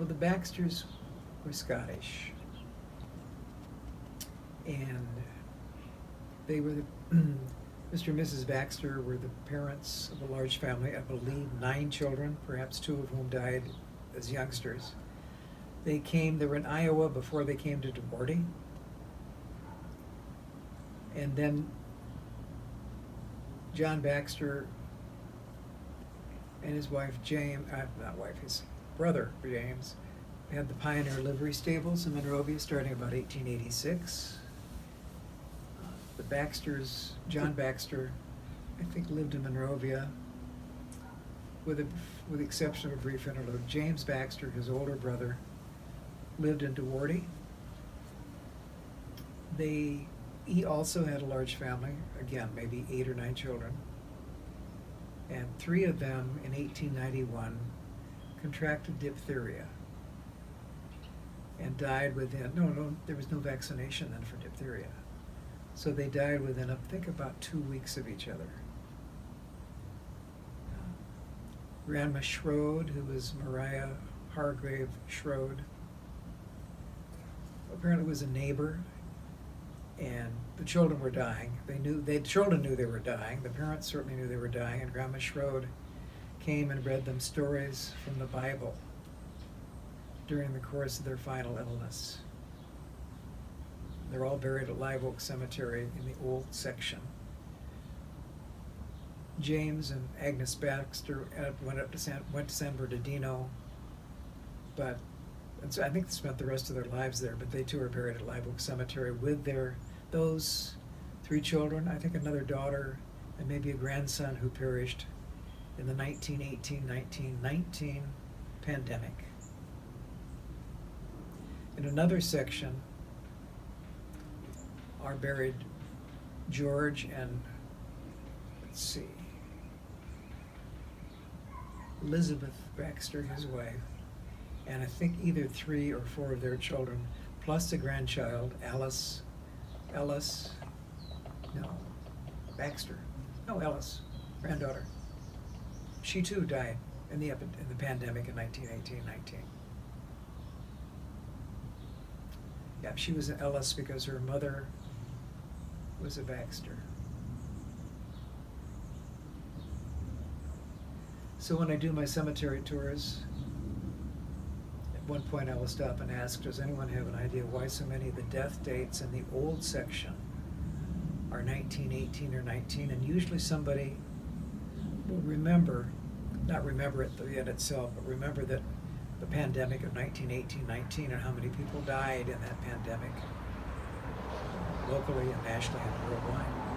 well, the Baxters were Scottish, and they were the Mr. and Mrs. Baxter were the parents of a large family, I believe 9 children, perhaps 2 of whom died as youngsters. They were in Iowa before they came to DeWarty. And then John Baxter and his wife his brother James, had the Pioneer Livery Stables in Monrovia starting about 1886. The Baxters, John Baxter, I think lived in Monrovia with the exception of a brief interlude. James Baxter, his older brother, lived in DeWarty. He also had a large family, again, maybe 8 or 9 children. And 3 of them in 1891 contracted diphtheria and died within, there was no vaccination then for diphtheria. So they died within, I think, about 2 weeks of each other. Grandma Schroed, who was Maria Hargrave Schroed, apparently was a neighbor, and the children were dying. The children knew they were dying. The parents certainly knew they were dying, and Grandma Schroed came and read them stories from the Bible during the course of their final illness. They're all buried at Live Oak Cemetery in the old section. James and Agnes Baxter went to San Bernardino, and so I think they spent the rest of their lives there, but they too are buried at Live Oak Cemetery with those 3 children, I think another daughter, and maybe a grandson who perished in the 1918-1919 pandemic. In another section are buried George and, Elizabeth Baxter, his wife, and I think either 3 or 4 of their children, plus a grandchild, Ellis, granddaughter. She too died in the pandemic in 1918-19. Yeah, she was an Ellis because her mother was a Baxter. So when I do my cemetery tours, at one point I will stop and ask, does anyone have an idea why so many of the death dates in the old section are 1918 or 19? And usually somebody will not remember it the end itself, but remember that the pandemic of 1918-19 and how many people died in that pandemic, locally and nationally and worldwide.